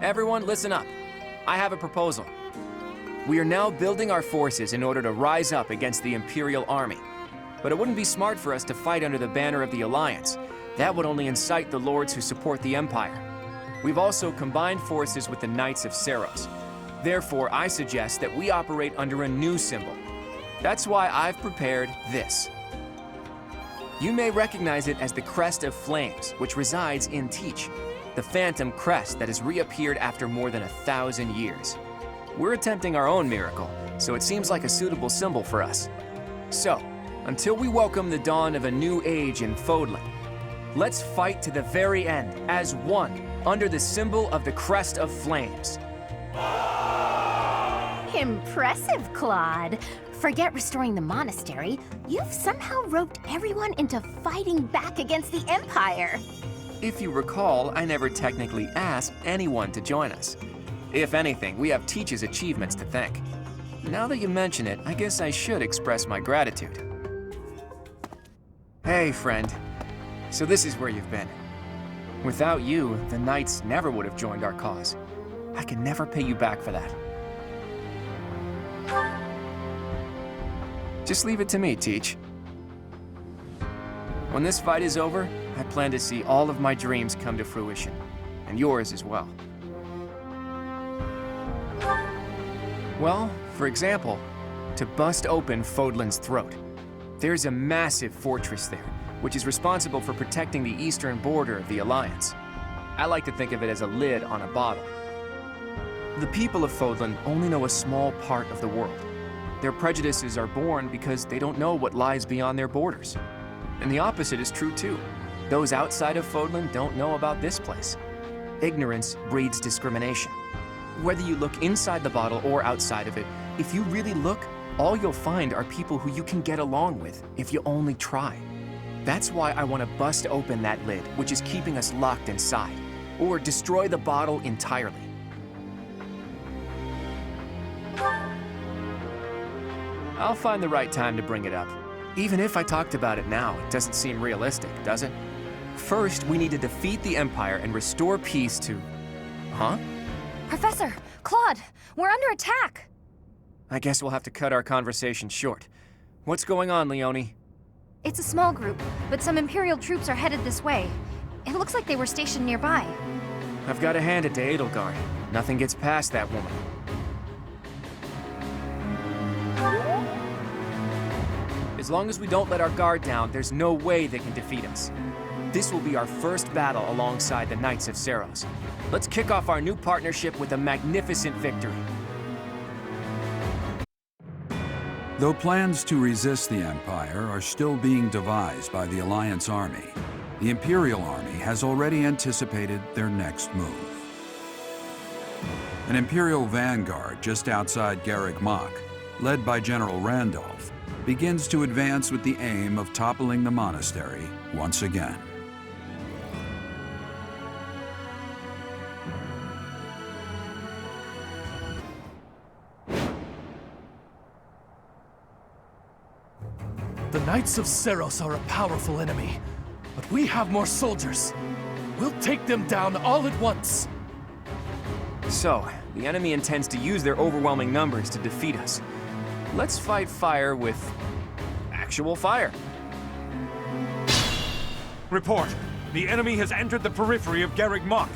Everyone, listen up. I have a proposal. We are now building our forces in order to rise up against the Imperial Army. But it wouldn't be smart for us to fight under the banner of the Alliance. That would only incite the lords who support the Empire. We've also combined forces with the Knights of Seros. Therefore, I suggest that we operate under a new symbol. That's why I've prepared this. You may recognize it as the Crest of Flames, which resides in Teach, the phantom crest that has reappeared after more than 1,000 years. We're attempting our own miracle, so it seems like a suitable symbol for us. So, until we welcome the dawn of a new age in Fodlan, let's fight to the very end as one under the symbol of the Crest of Flames. Impressive, Claude. Forget restoring the monastery. You've somehow roped everyone into fighting back against the Empire. If you recall, I never technically asked anyone to join us. If anything, we have Teach's achievements to thank. Now that you mention it, I guess I should express my gratitude. Hey, friend. So this is where you've been. Without you, the Knights never would have joined our cause. I can never pay you back for that. Just leave it to me, Teach. When this fight is over, I plan to see all of my dreams come to fruition, and yours as well. Well, for example, to bust open Fodlan's throat. There's a massive fortress there, which is responsible for protecting the eastern border of the Alliance. I like to think of it as a lid on a bottle. The people of Fodlan only know a small part of the world. Their prejudices are born because they don't know what lies beyond their borders. And the opposite is true too. Those outside of Fodlan don't know about this place. Ignorance breeds discrimination. Whether you look inside the bottle or outside of it, if you really look, all you'll find are people who you can get along with if you only try. That's why I want to bust open that lid, which is keeping us locked inside, or destroy the bottle entirely. I'll find the right time to bring it up. Even if I talked about it now, it doesn't seem realistic, does it? First, we need to defeat the Empire and restore peace to... Huh? Professor! Claude! We're under attack! I guess we'll have to cut our conversation short. What's going on, Leonie? It's a small group, but some Imperial troops are headed this way. It looks like they were stationed nearby. I've got to hand it to Edelgard. Nothing gets past that woman. As long as we don't let our guard down, there's no way they can defeat us. This will be our first battle alongside the Knights of Seros. Let's kick off our new partnership with a magnificent victory. Though plans to resist the Empire are still being devised by the Alliance Army, the Imperial Army has already anticipated their next move. An Imperial vanguard just outside Garreg Mach, led by General Randolph, begins to advance with the aim of toppling the monastery once again. The Knights of Seros are a powerful enemy, but we have more soldiers. We'll take them down all at once. So, the enemy intends to use their overwhelming numbers to defeat us. Let's fight fire with actual fire. Report. The enemy has entered the periphery of Garreg Mach.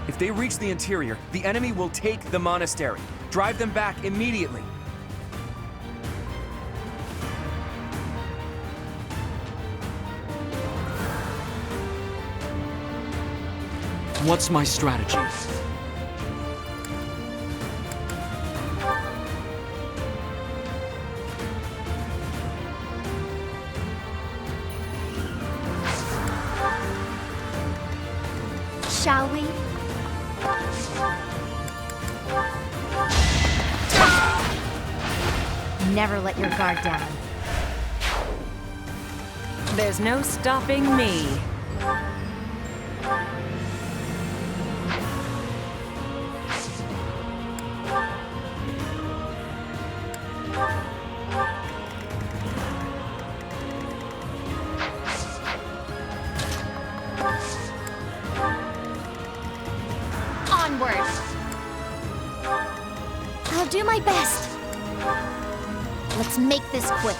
If they reach the interior, the enemy will take the monastery. Drive them back immediately. What's my strategy? Shall we? Never let your guard down. There's no stopping me. onward. I'll do my best. Let's make this quick.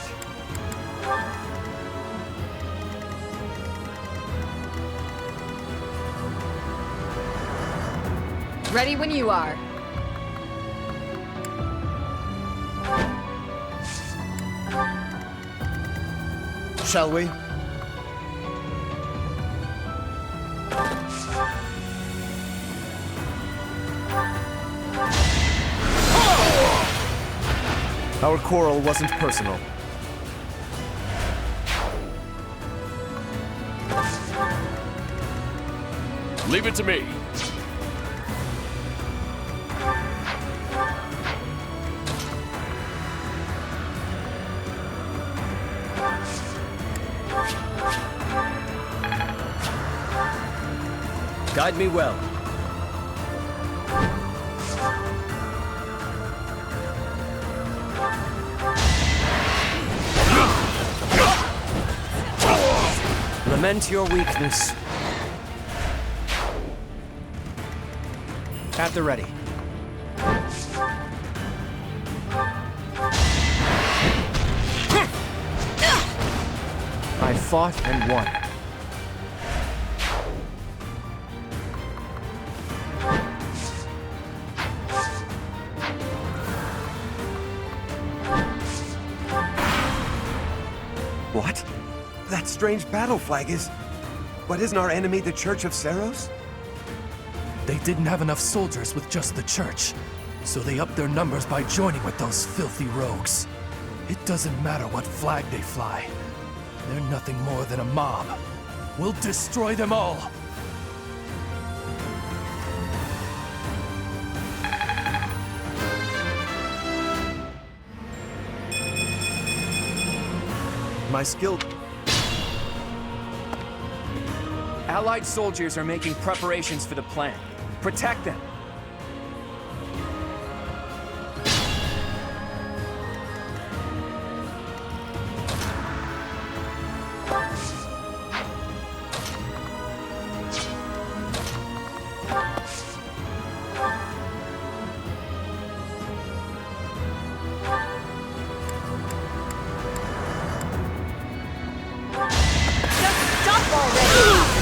Ready when you are. Shall we? Our quarrel wasn't personal. Leave it to me. Guide me well. Lament your weakness. At the ready. I fought and won. What? That strange battle flag is... But isn't our enemy the Church of Seros? They didn't have enough soldiers with just the church, so they upped their numbers by joining with those filthy rogues. It doesn't matter what flag they fly. They're nothing more than a mob. We'll destroy them all! My skill... Allied soldiers are making preparations for the plan. Protect them!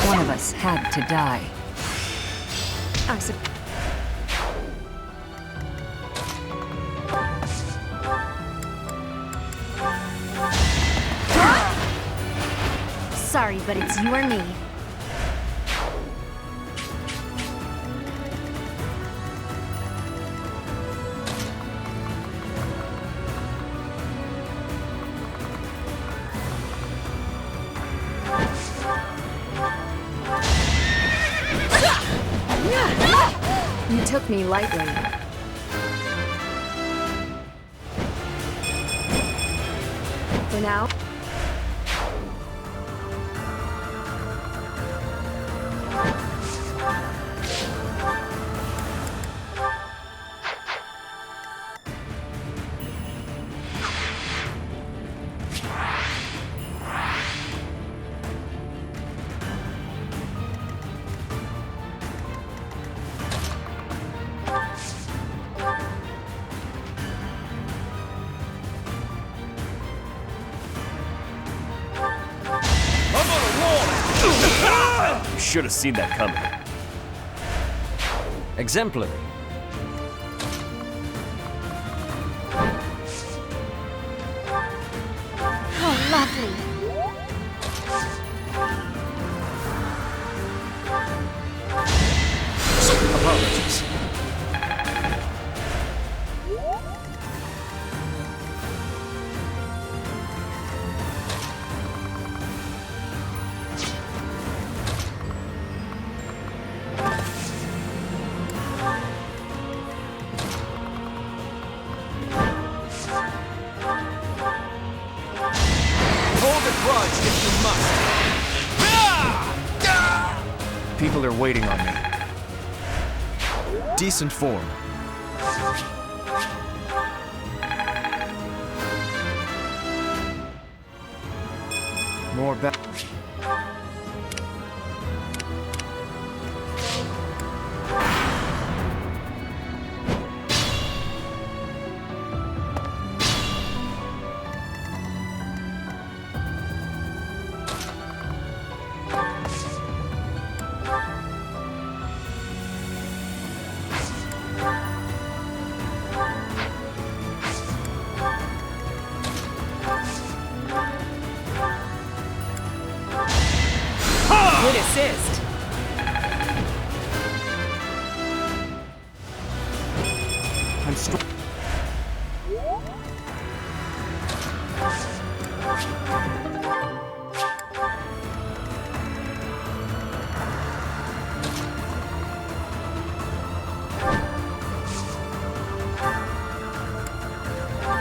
One of us had to die. Sorry, but it's you or me. You took me lightly. For now. Should have seen that coming. Exemplary. Oh, lovely. Apologies. People are waiting on me. Decent form. More ba- strong.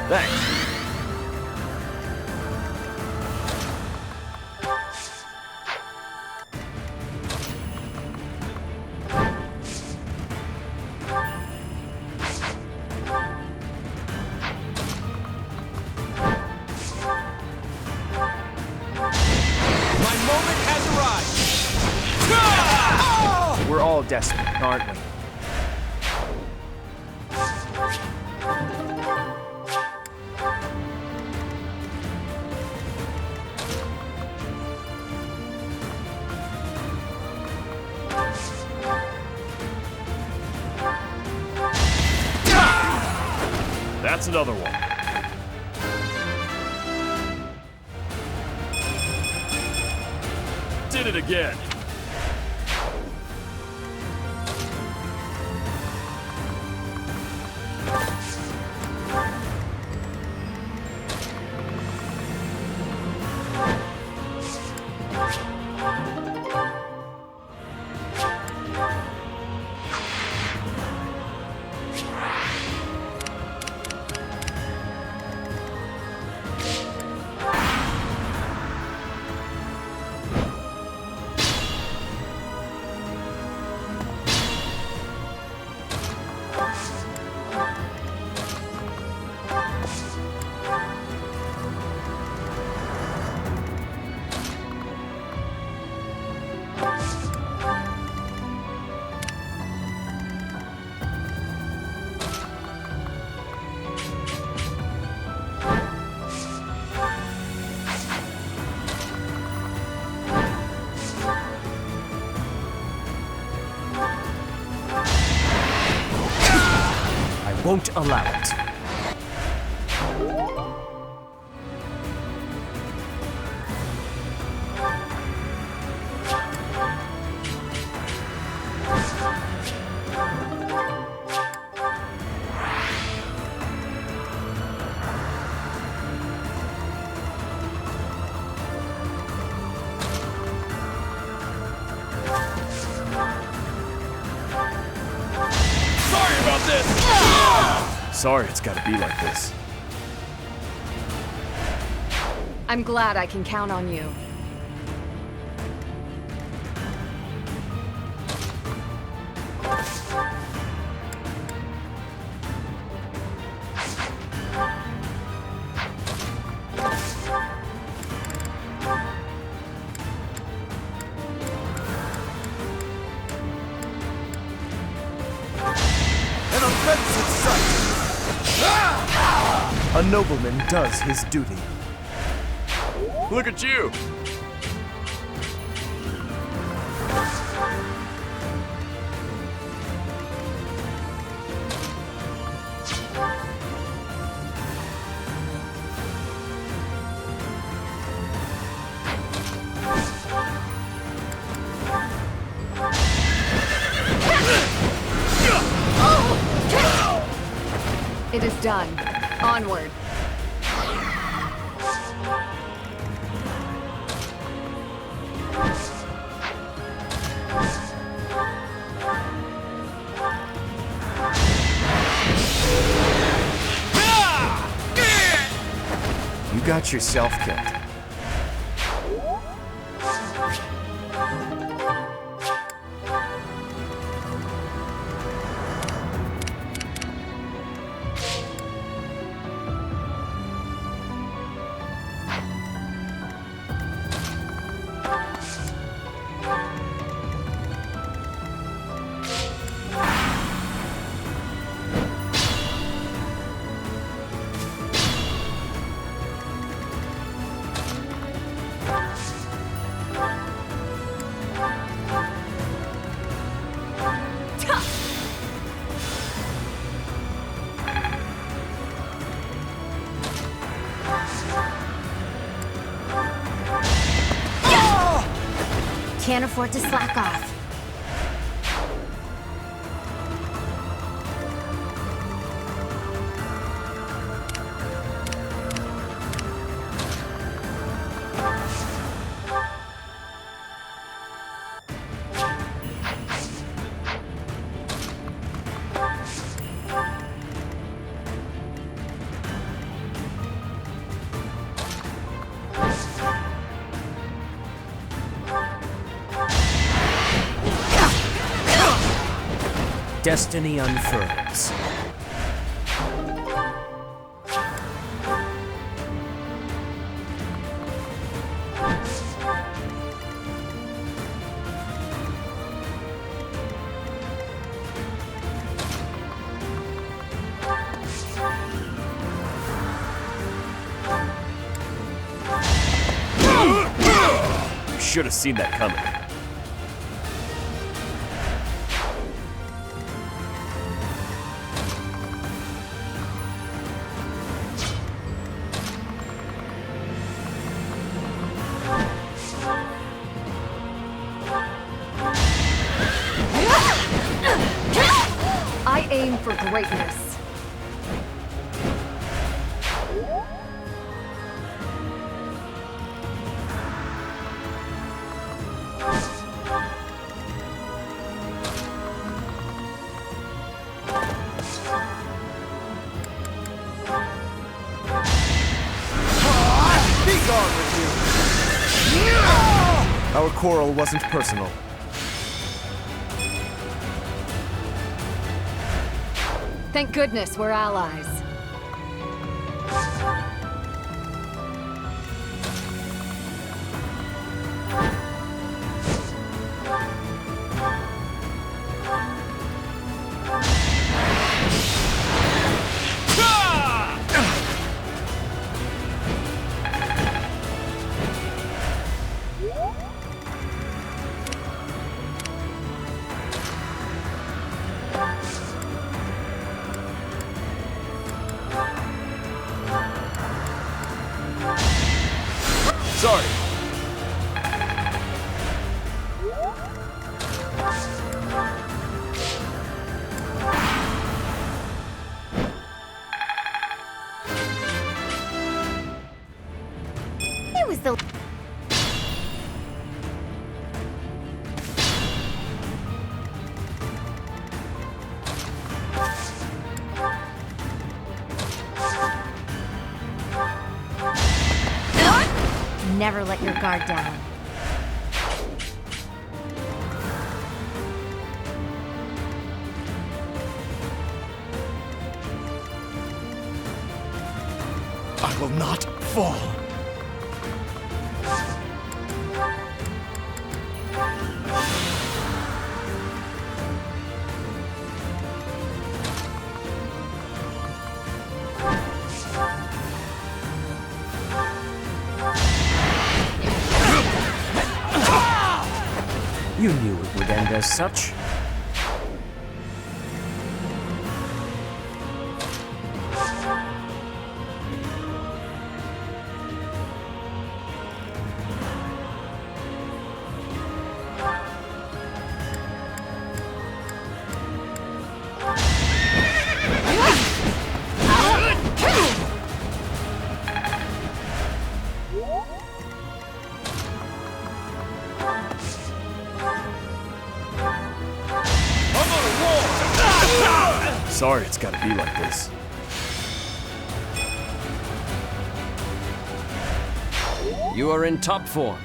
Thanks. We're all desperate, aren't we? That's another one. Did it again. Won't allow it. Sorry about this! Sorry it's gotta be like this. I'm glad I can count on you. An offensive sight! A nobleman does his duty. Look at you! It is done. Onward. You got yourself killed. Can't afford to slack off. destiny unfurls. Should have seen that coming. I aim for greatness. Our quarrel wasn't personal. Thank goodness we're allies. Sorry. It was the... Never let your guard down. I will not fall. You knew it would end as such. Sorry it's gotta be like this. You are in top form.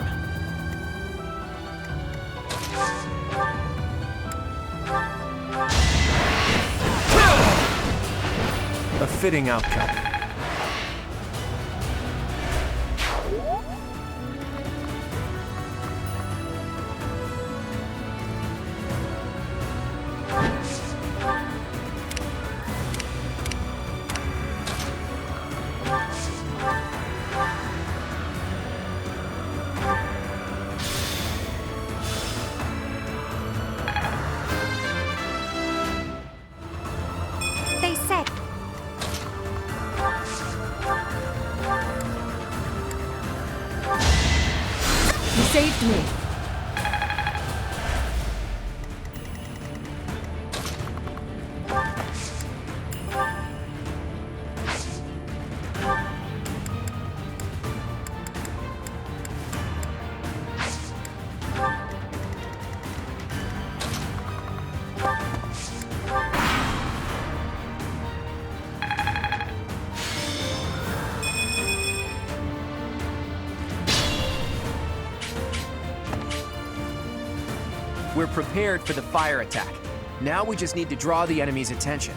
A fitting outcome. They said... You saved me. We're prepared for the fire attack. Now we just need to draw the enemy's attention.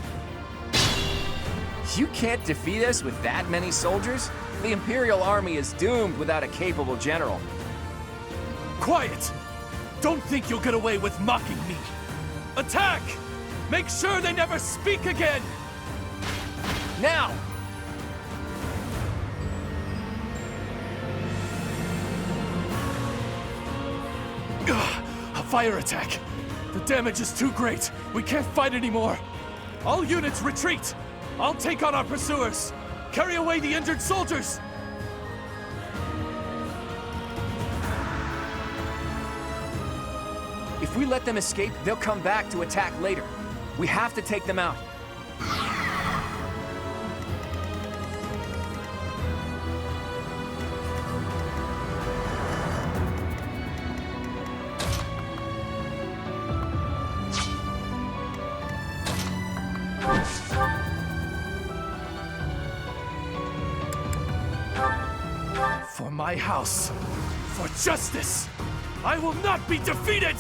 You can't defeat us with that many soldiers? The Imperial Army is doomed without a capable general. Quiet! Don't think you'll get away with mocking me! Attack! Make sure they never speak again! Now! A fire attack! The damage is too great! We can't fight anymore! All units retreat! I'll take on our pursuers! Carry away the injured soldiers! If we let them escape, they'll come back to attack later. We have to take them out. For my house, for justice, I will not be defeated!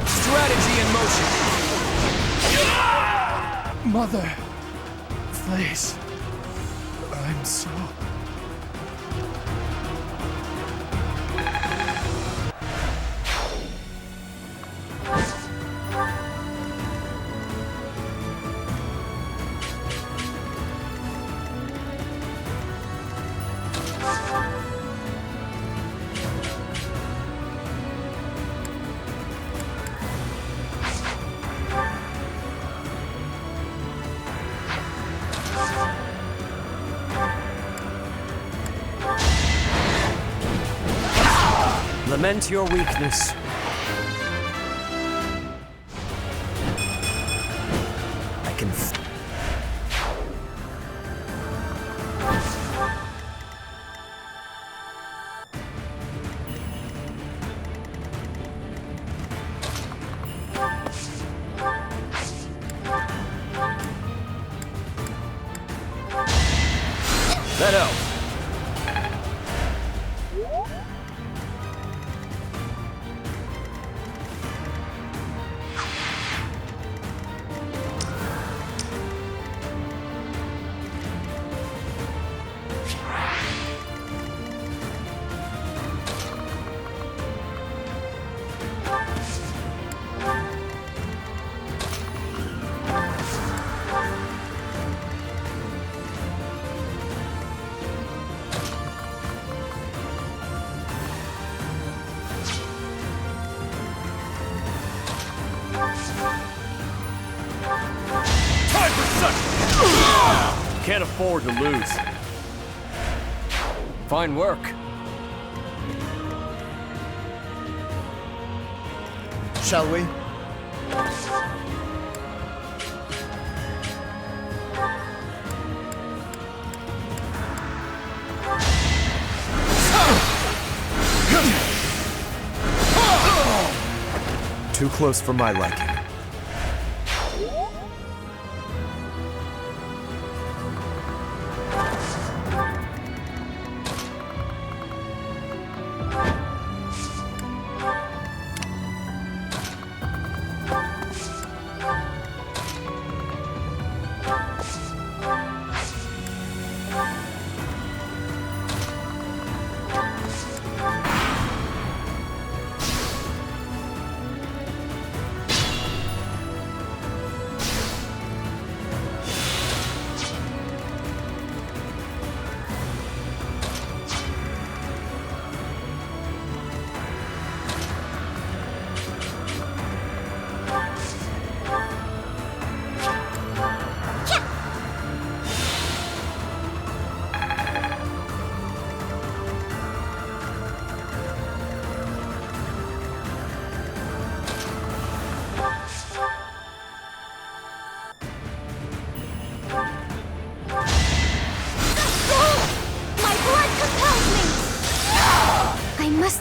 Strategy in motion! Mother, please, I'm so... Lament your weakness. I can... That helps. Can't afford to lose. Fine work. Shall we? Too close for my liking.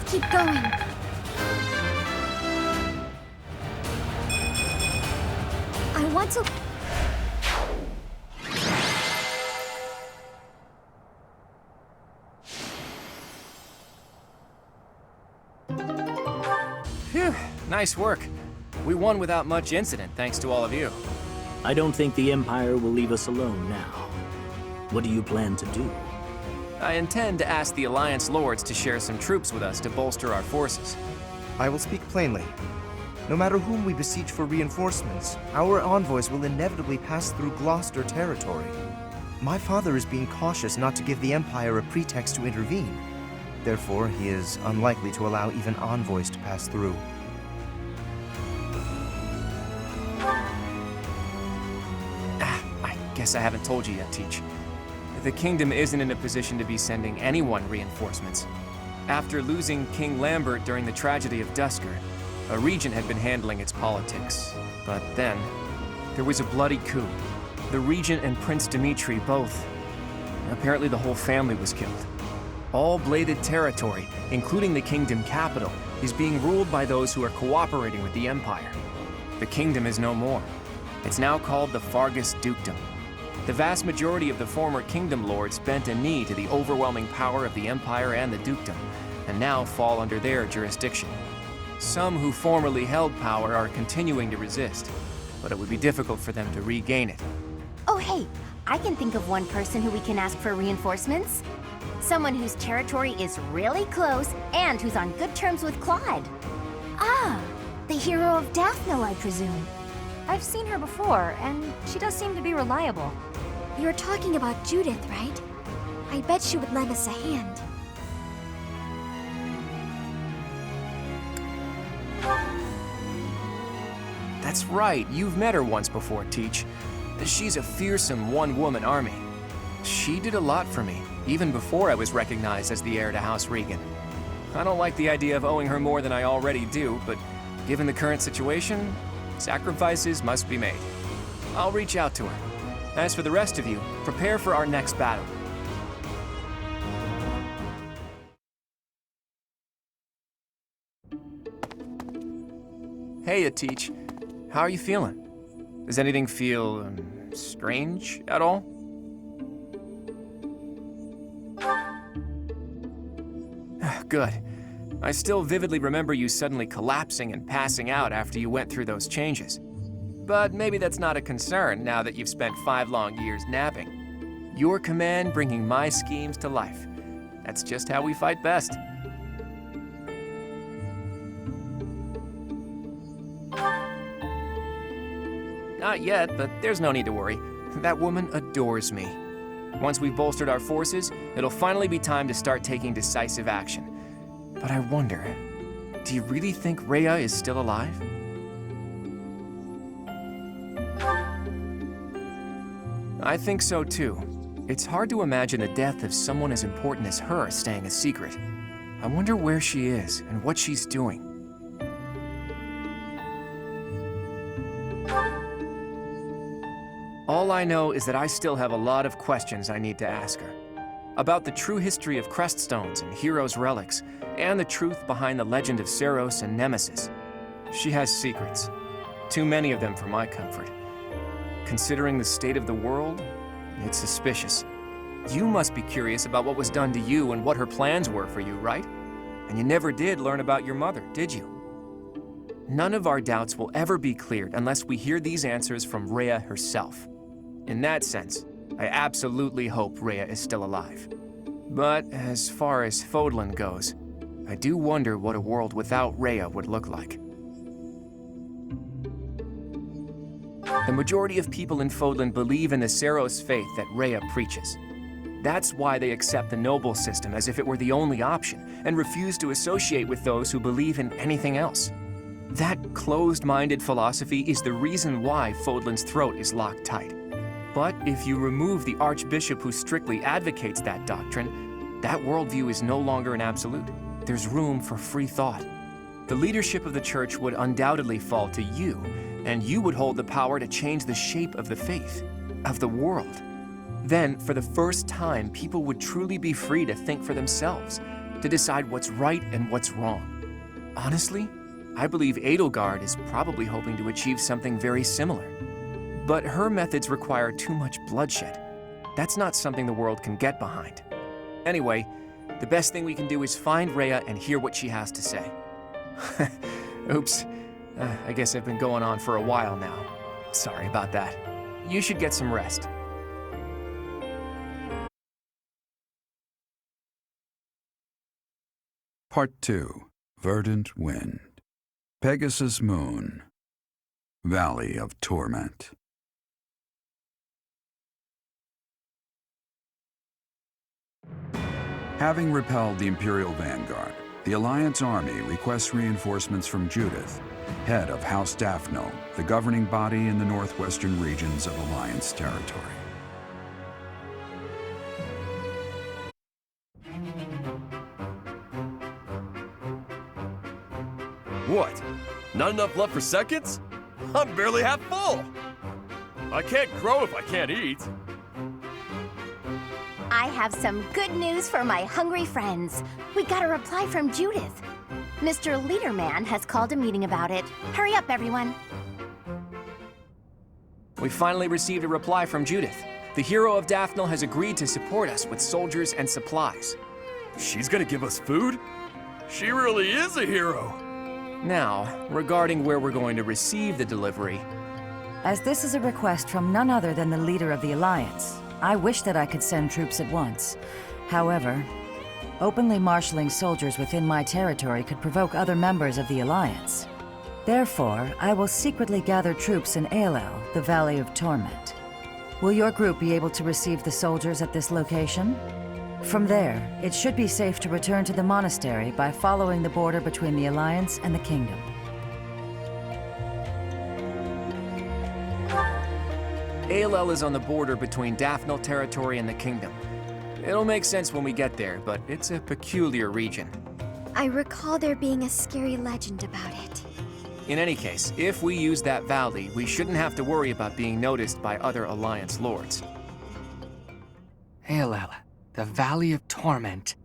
Keep going. I want to... Phew, nice work. We won without much incident, thanks to all of you. I don't think the Empire will leave us alone now. What do you plan to do? I intend to ask the Alliance Lords to share some troops with us to bolster our forces. I will speak plainly. No matter whom we besiege for reinforcements, our envoys will inevitably pass through Gloucester territory. My father is being cautious not to give the Empire a pretext to intervene. Therefore, he is unlikely to allow even envoys to pass through. I guess I haven't told you yet, Teach. The kingdom isn't in a position to be sending anyone reinforcements. After losing King Lambert during the tragedy of Dusker, a regent had been handling its politics. But then, there was a bloody coup. The regent and Prince Dimitri both. Apparently the whole family was killed. All bladed territory, including the kingdom capital, is being ruled by those who are cooperating with the Empire. The kingdom is no more. It's now called the Fargus Dukedom. The vast majority of the former kingdom lords bent a knee to the overwhelming power of the Empire and the dukedom, and now fall under their jurisdiction. Some who formerly held power are continuing to resist, but it would be difficult for them to regain it. Oh hey, I can think of one person who we can ask for reinforcements. Someone whose territory is really close and who's on good terms with Claude. Ah, the hero of Daphne, I presume. I've seen her before, and she does seem to be reliable. You're talking about Judith, right? I bet she would lend us a hand. That's right, you've met her once before, Teach. She's a fearsome one-woman army. She did a lot for me, even before I was recognized as the heir to House Regan. I don't like the idea of owing her more than I already do, but given the current situation, sacrifices must be made. I'll reach out to her. As for the rest of you, prepare for our next battle. Hey, Teach. How are you feeling? Does anything feel strange at all? Good. I still vividly remember you suddenly collapsing and passing out after you went through those changes. But maybe that's not a concern now that you've spent 5 long years napping. Your command bringing my schemes to life. That's just how we fight best. Not yet, but there's no need to worry. That woman adores me. Once we've bolstered our forces, it'll finally be time to start taking decisive action. But I wonder, do you really think Rhea is still alive? I think so too. It's hard to imagine the death of someone as important as her staying a secret. I wonder where she is and what she's doing. All I know is that I still have a lot of questions I need to ask her. About the true history of Creststones and Heroes' Relics, and the truth behind the legend of Seros and Nemesis. She has secrets. Too many of them for my comfort. Considering the state of the world, it's suspicious. You must be curious about what was done to you and what her plans were for you, right? And you never did learn about your mother, did you? None of our doubts will ever be cleared unless we hear these answers from Rhea herself. In that sense, I absolutely hope Rhea is still alive. But as far as Fodlan goes, I do wonder what a world without Rhea would look like. The majority of people in Fodlan believe in the Seros faith that Rhea preaches. That's why they accept the noble system as if it were the only option, and refuse to associate with those who believe in anything else. That closed-minded philosophy is the reason why Fodlan's throat is locked tight. But if you remove the Archbishop who strictly advocates that doctrine, that worldview is no longer an absolute. There's room for free thought. The leadership of the Church would undoubtedly fall to you, and you would hold the power to change the shape of the faith, of the world. Then, for the first time, people would truly be free to think for themselves, to decide what's right and what's wrong. Honestly, I believe Edelgard is probably hoping to achieve something very similar. But her methods require too much bloodshed. That's not something the world can get behind. Anyway, the best thing we can do is find Rhea and hear what she has to say. Oops, I guess I've been going on for a while now. Sorry about that. You should get some rest. Part 2. Verdant Wind. Pegasus Moon. Valley of Torment. Having repelled the Imperial Vanguard, the Alliance Army requests reinforcements from Judith, head of House Daphno, the governing body in the northwestern regions of Alliance territory. What? Not enough left for seconds? I'm barely half full! I can't grow if I can't eat. I have some good news for my hungry friends. We got a reply from Judith. Mr. Leaderman has called a meeting about it. Hurry up, everyone. We finally received a reply from Judith. The hero of Daphne has agreed to support us with soldiers and supplies. She's gonna give us food? She really is a hero! Now, regarding where we're going to receive the delivery... As this is a request from none other than the leader of the Alliance, I wish that I could send troops at once. However, openly marshaling soldiers within my territory could provoke other members of the Alliance. Therefore, I will secretly gather troops in Aelel, the Valley of Torment. Will your group be able to receive the soldiers at this location? From there, it should be safe to return to the monastery by following the border between the Alliance and the Kingdom. Aelel is on the border between Daphne territory and the Kingdom. It'll make sense when we get there, but it's a peculiar region. I recall there being a scary legend about it. In any case, if we use that valley, we shouldn't have to worry about being noticed by other Alliance lords. Aelel, the Valley of Torment.